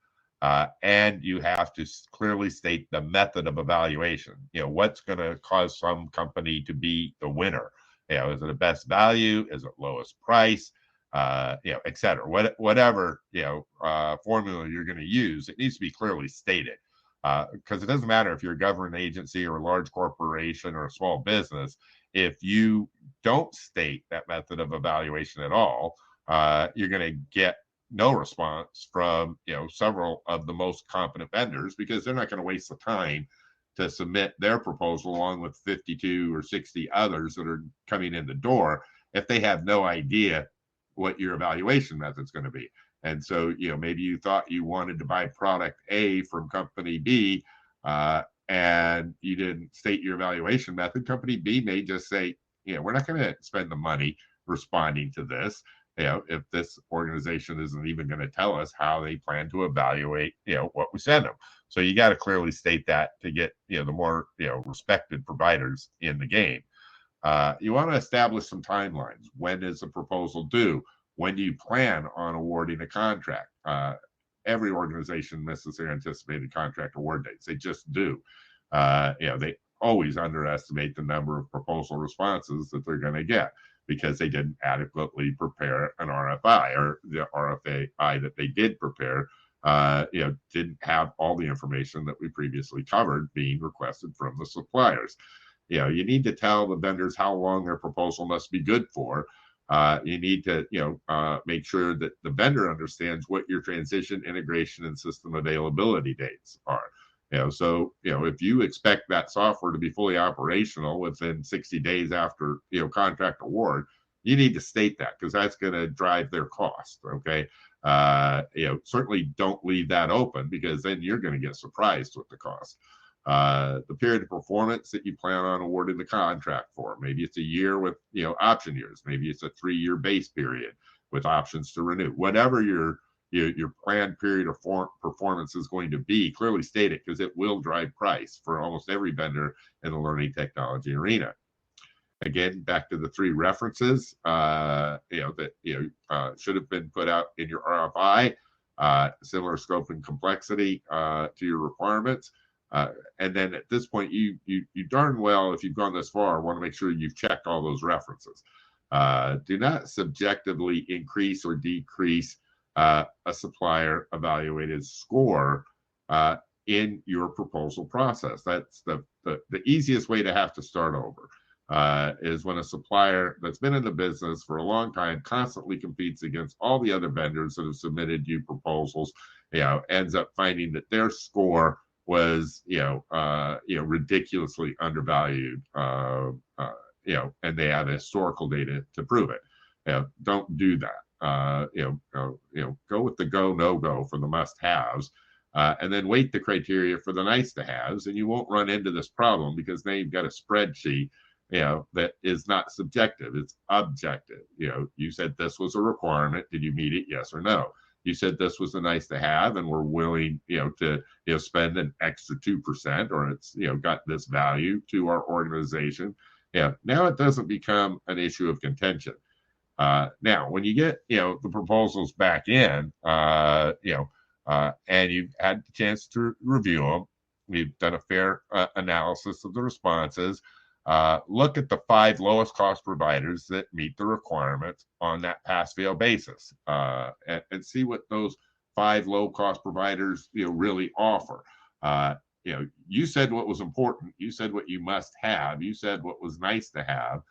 Speaker 1: and you have to clearly state the method of evaluation. What's going to cause some company to be the winner? Is it a best value? Is it lowest price? Et cetera. Whatever formula you're going to use, it needs to be clearly stated, because it doesn't matter if you're a government agency or a large corporation or a small business. If you don't state that method of evaluation at all, you're going to get no response from several of the most competent vendors, because they're not going to waste the time to submit their proposal along with 52 or 60 others that are coming in the door if they have no idea what your evaluation method is going to be. And so, maybe you thought you wanted to buy product A from company B, and you didn't state your evaluation method. Company B may just say, we're not going to spend the money responding to this, if this organization isn't even going to tell us how they plan to evaluate, what we send them. So you got to clearly state that to get, the more, respected providers in the game. You want to establish some timelines. When is the proposal due? When do you plan on awarding a contract? Every organization misses their anticipated contract award dates. They just do. They always underestimate the number of proposal responses that they're going to get because they didn't adequately prepare an RFI, or the RFI that they did prepare, didn't have all the information that we previously covered being requested from the suppliers. You need to tell the vendors how long their proposal must be good for. You need to, make sure that the vendor understands what your transition, integration, and system availability dates are. So, if you expect that software to be fully operational within 60 days after, contract award, you need to state that, because that's going to drive their cost. Okay. Certainly don't leave that open, because then you're going to get surprised with the cost. The period of performance that you plan on awarding the contract for. Maybe it's a year with, option years. Maybe it's a 3-year base period with options to renew. Whatever your planned period of performance is going to be, clearly state it, because it will drive price for almost every vendor in the learning technology arena. Again, back to the 3 references, that should have been put out in your RFI. Similar scope and complexity to your requirements. And then at this point, you darn well, if you've gone this far, want to make sure you've checked all those references. Do not subjectively increase or decrease a supplier evaluated score in your proposal process. That's the easiest way to have to start over. is when a supplier that's been in the business for a long time constantly competes against all the other vendors that have submitted you proposals, ends up finding that their score was, ridiculously undervalued, and they have historical data to prove it. Don't do that. Go with the go, no go for the must haves. And then weight the criteria for the nice to haves, and you won't run into this problem because now you've got a spreadsheet that is not subjective, it's objective. You said this was a requirement. Did you meet it? Yes or no? You said this was a nice to have and we're willing, to, spend an extra 2%, or it's, got this value to our organization. Now it doesn't become an issue of contention. Now, when you get, the proposals back in, and you've had the chance to review them, we've done a fair analysis of the responses. Look at the 5 lowest cost providers that meet the requirements on that pass-fail basis, and see what those 5 low-cost providers, really offer. You said what was important. You said what you must have. You said what was nice to have.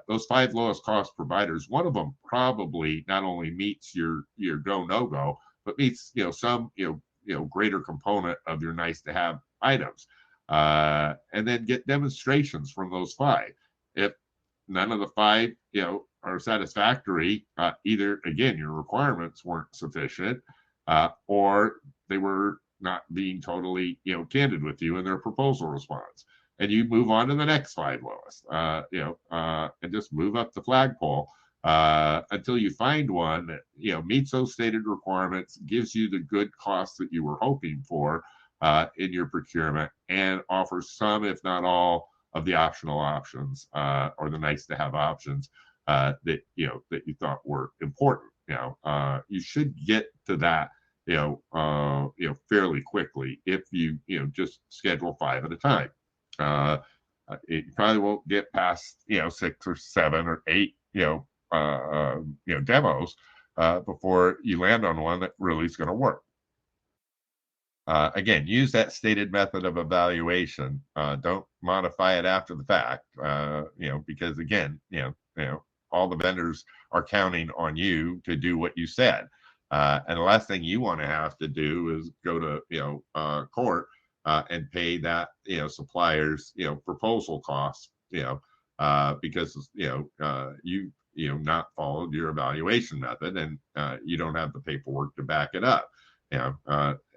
Speaker 1: Those 5 lowest cost providers, one of them probably not only meets your go no go, but meets some greater component of your nice to have items. And then get demonstrations from those 5. If none of the 5, are satisfactory, either again your requirements weren't sufficient, or they were not being totally candid with you in their proposal response, and you move on to the next 5 lowest, and just move up the flagpole until you find one that meets those stated requirements, gives you the good cost that you were hoping for in your procurement, and offers some, if not all, of the optional options or the nice to have options that you thought were important. You should get to that fairly quickly if you just schedule 5 at a time. You probably won't get past 6 or 7 or 8 demos before you land on one that really is going to work. Again, use that stated method of evaluation. Don't modify it after the fact, because again, all the vendors are counting on you to do what you said. And the last thing you want to have to do is go to court and pay that supplier's proposal costs, because you not followed your evaluation method, and you don't have the paperwork to back it up.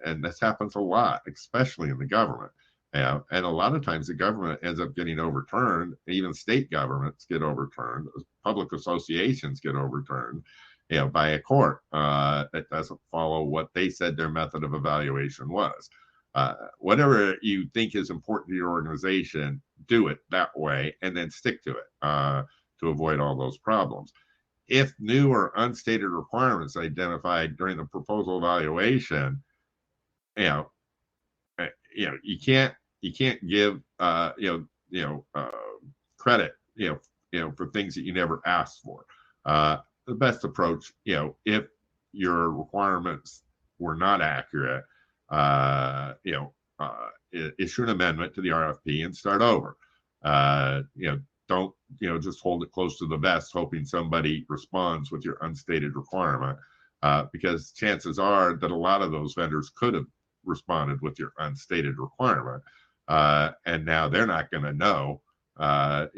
Speaker 1: And this happens a lot, especially in the government. And a lot of times the government ends up getting overturned. Even state governments get overturned. Public associations get overturned, by a court that doesn't follow what they said their method of evaluation was. Whatever you think is important to your organization, do it that way and then stick to it to avoid all those problems. If new or unstated requirements identified during the proposal evaluation, you can't give credit for things that you never asked for. The best approach, if your requirements were not accurate, issue an amendment to the RFP and start over. Don't just hold it close to the vest hoping somebody responds with your unstated requirement, because chances are that a lot of those vendors could have responded with your unstated requirement, and now they're not going to know that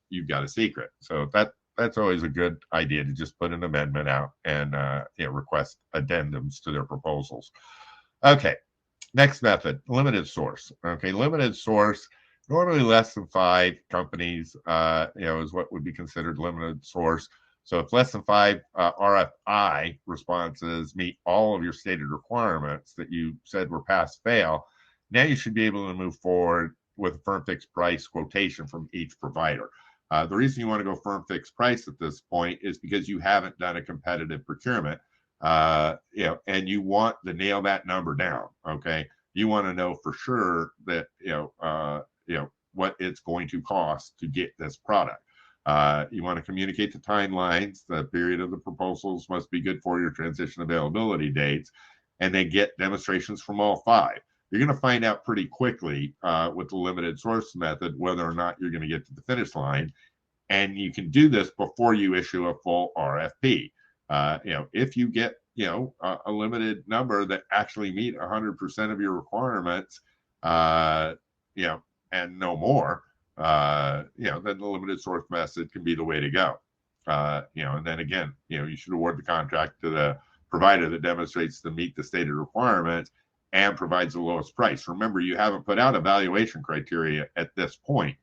Speaker 1: you've got a secret. So that's always a good idea, to just put an amendment out and request addendums to their proposals. Okay, next method, limited source. Okay, limited source. Normally less than 5 companies, is what would be considered limited source. So if less than 5 RFI responses meet all of your stated requirements that you said were pass fail, now you should be able to move forward with a firm fixed price quotation from each provider. The reason you want to go firm fixed price at this point is because you haven't done a competitive procurement, and you want to nail that number down. Okay, you want to know for sure that what it's going to cost to get this product. You want to communicate the timelines. The period of the proposals must be good for your transition availability dates, and then get demonstrations from all 5. you're going to find out pretty quickly with the limited source method whether or not you're going to get to the finish line. And you can do this before you issue a full RFP. If you get a limited number that actually meet 100% of your requirements, and no more, then the limited source method can be the way to go. And then again, you should award the contract to the provider that demonstrates to meet the stated requirements and provides the lowest price. Remember, you haven't put out evaluation criteria at this point.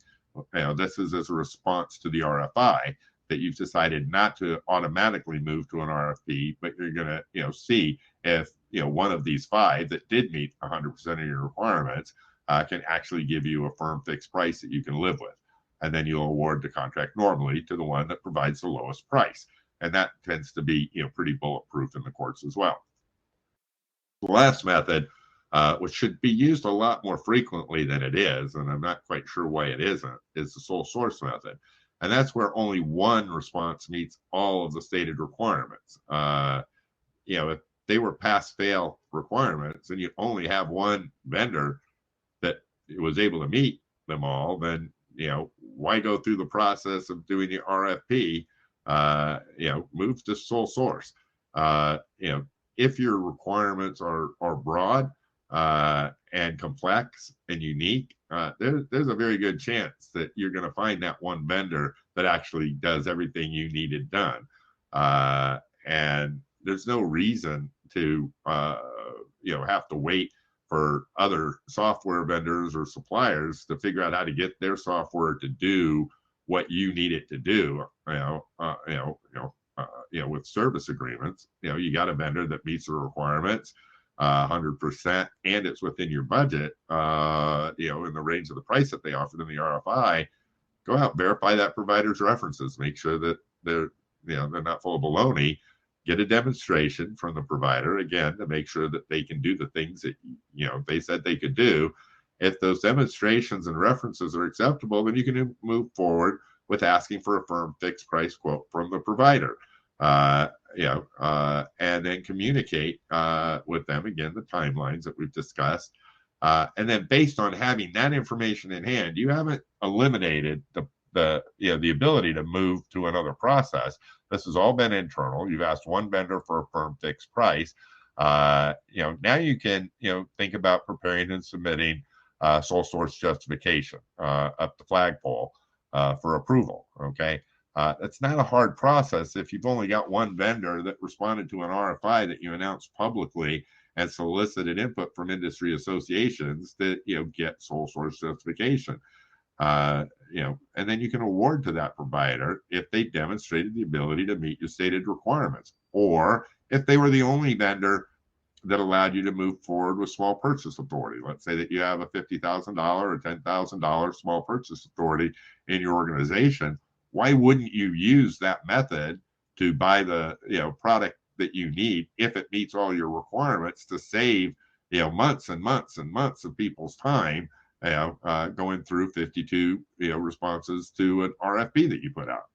Speaker 1: This is as a response to the RFI that you've decided not to automatically move to an RFP, but you're going to, see if, one of these 5 that did meet 100% of your requirements can actually give you a firm fixed price that you can live with. And then you'll award the contract normally to the one that provides the lowest price. And that tends to be, pretty bulletproof in the courts as well. The last method, which should be used a lot more frequently than it is, and I'm not quite sure why it isn't, is the sole source method. And that's where only one response meets all of the stated requirements. If they were pass-fail requirements and you only have one vendor that was able to meet them all, then, why go through the process of doing the RFP? Move to sole source. If your requirements are broad, and complex and unique, there's a very good chance that you're going to find that one vendor that actually does everything you needed done. And there's no reason to, have to wait for other software vendors or suppliers to figure out how to get their software to do what you need it to do. With service agreements, you got a vendor that meets the requirements 100%, and it's within your budget, in the range of the price that they offered in the RFI. Go out, verify that provider's references, make sure that they're not full of baloney. Get a demonstration from the provider again to make sure that they can do the things that they said they could do. If those demonstrations and references are acceptable, then you can move forward with asking for a firm fixed price quote from the provider. And then communicate with them again the timelines that we've discussed, and then based on having that information in hand, you haven't eliminated the ability to move to another process. This has all been internal. You've asked one vendor for a firm fixed price. Now you can think about preparing and submitting sole source justification up the flagpole for approval. Okay. It's not a hard process if you've only got one vendor that responded to an RFI that you announced publicly and solicited input from industry associations that get sole source justification. And then you can award to that provider if they demonstrated the ability to meet your stated requirements, or if they were the only vendor that allowed you to move forward with small purchase authority. Let's say that you have a $50,000 or $10,000 small purchase authority in your organization. Why wouldn't you use that method to buy the product that you need if it meets all your requirements to save months and months and months of people's time going through 52 responses to an RFP that you put out?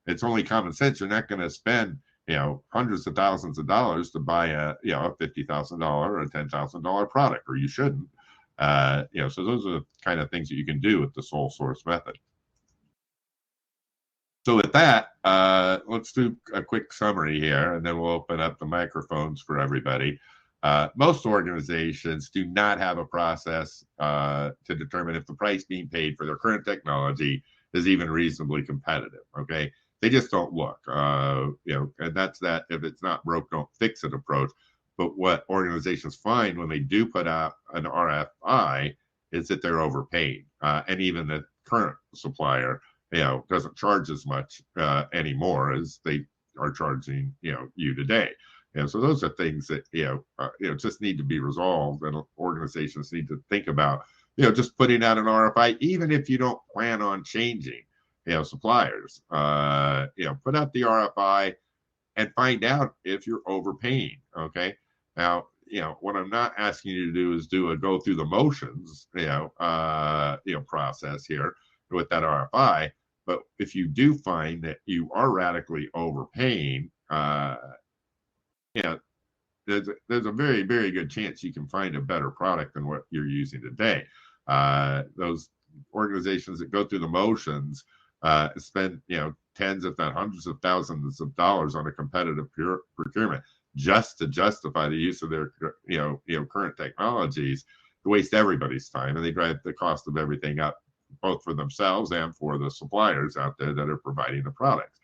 Speaker 1: It's only common sense. You're not going to spend hundreds of thousands of dollars to buy a $50,000 or a $10,000 product, or you shouldn't. So those are the kind of things that you can do with the sole source method. So with that, let's do a quick summary here, and then we'll open up the microphones for everybody. Most organizations do not have a process to determine if the price being paid for their current technology is even reasonably competitive. Okay, they just don't look. And that's that. If it's not broke, don't fix it approach. But what organizations find when they do put out an RFI is that they're overpaid, and even the current supplier doesn't charge as much anymore as they are charging you today. So those are things that just need to be resolved, and organizations need to think about just putting out an RFI, even if you don't plan on changing suppliers. Put out the RFI and find out if you're overpaying. Okay, now what I'm not asking you to do is go through the motions process here with that RFI. But if you do find that you are radically overpaying, there's a very, very good chance you can find a better product than what you're using today. Those organizations that go through the motions spend, tens if not hundreds of thousands of dollars on a competitive procurement just to justify the use of their current technologies, to waste everybody's time, and they drive the cost of everything up, both for themselves and for the suppliers out there that are providing the products.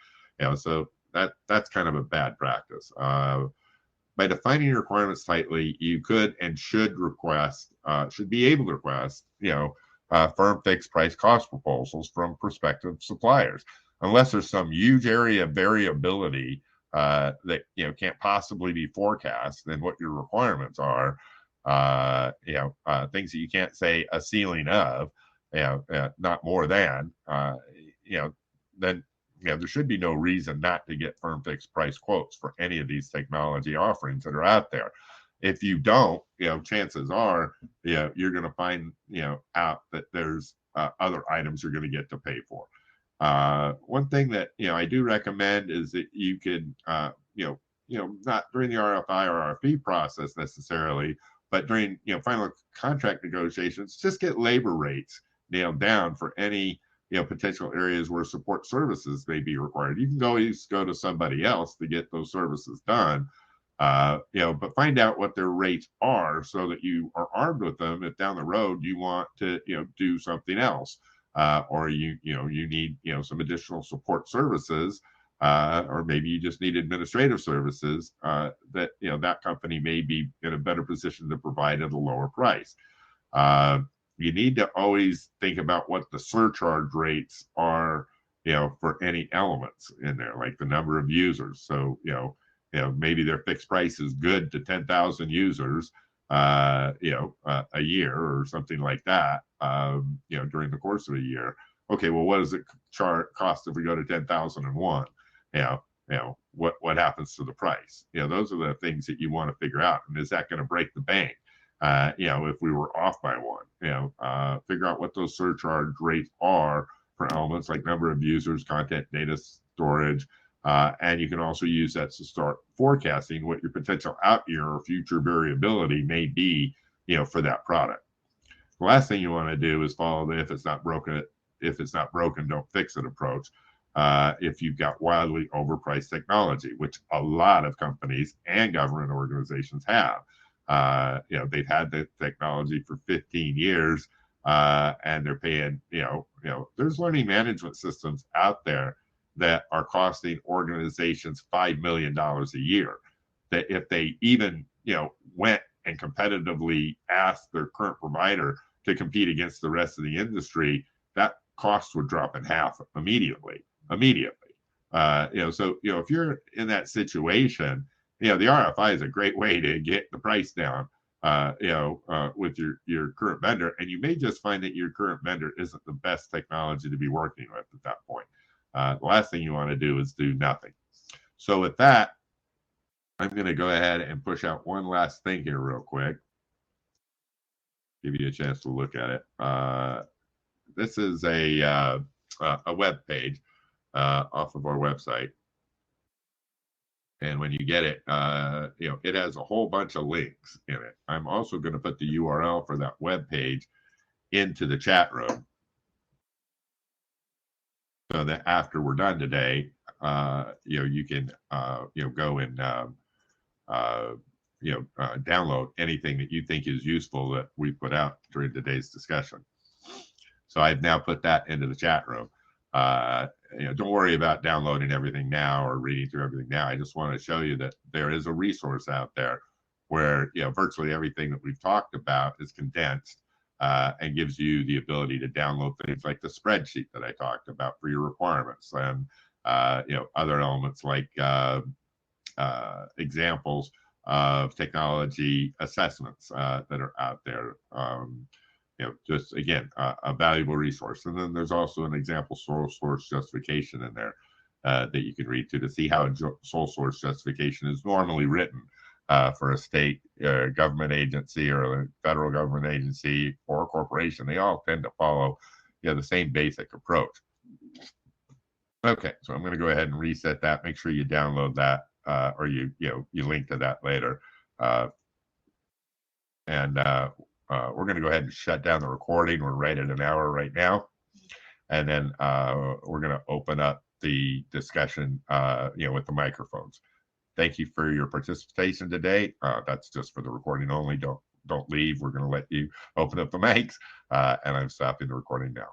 Speaker 1: So that's kind of a bad practice. By defining your requirements tightly, you could and should be able to request, firm fixed price cost proposals from prospective suppliers, unless there's some huge area of variability that can't possibly be forecast, then what your requirements are, things that you can't say a ceiling of, not more than, then there should be no reason not to get firm fixed price quotes for any of these technology offerings that are out there. If you don't, chances are, you're going to find, out that there's other items you're going to get to pay for. One thing that, I do recommend is that you could, not during the RFI or RFP process necessarily, but during, final contract negotiations, just get labor rates nailed down for any, potential areas where support services may be required. You can always go to somebody else to get those services done, but find out what their rates are so that you are armed with them if down the road you want to, do something else, or you need, some additional support services, or maybe you just need administrative services that, that company may be in a better position to provide at a lower price. You need to always think about what the surcharge rates are, for any elements in there, like the number of users. So, maybe their fixed price is good to 10,000 users, a year or something like that, during the course of a year. Okay, well, what does it cost if we go to 10,001? What happens to the price? Those are the things that you want to figure out. And is that going to break the bank? If we were off by one, figure out what those surcharge rates are for elements like number of users, content, data storage, and you can also use that to start forecasting what your potential out year or future variability may be, for that product. The last thing you want to do is follow the if it's not broken, don't fix it approach. If you've got wildly overpriced technology, which a lot of companies and government organizations have. They've had the technology for 15 years, and they're paying, there's learning management systems out there that are costing organizations $5 million a year, that if they even, went and competitively asked their current provider to compete against the rest of the industry, that cost would drop in half immediately. So, if you're in that situation, the RFI is a great way to get the price down, with your current vendor. And you may just find that your current vendor isn't the best technology to be working with at that point. The last thing you want to do is do nothing. So with that, I'm going to go ahead and push out one last thing here real quick. Give you a chance to look at it. This is a web page off of our website. And when you get it, it has a whole bunch of links in it. I'm also going to put the URL for that web page into the chat room, so that after we're done today, you can go and download anything that you think is useful that we put out during today's discussion. So I've now put that into the chat room. Don't worry about downloading everything now or reading through everything now. I just want to show you that there is a resource out there where virtually everything that we've talked about is condensed, and gives you the ability to download things like the spreadsheet that I talked about for your requirements, and other elements like examples of technology assessments that are out there. Just again, a valuable resource. And then there's also an example sole source justification in there that you can read to see how a sole source justification is normally written for a state government agency or a federal government agency or a corporation. They all tend to follow the same basic approach. Okay, so I'm going to go ahead and reset that. Make sure you download that, or you link to that later. We're going to go ahead and shut down the recording. We're right at an hour right now. And then we're going to open up the discussion, with the microphones. Thank you for your participation today. That's just for the recording only. Don't leave. We're going to let you open up the mics. And I'm stopping the recording now.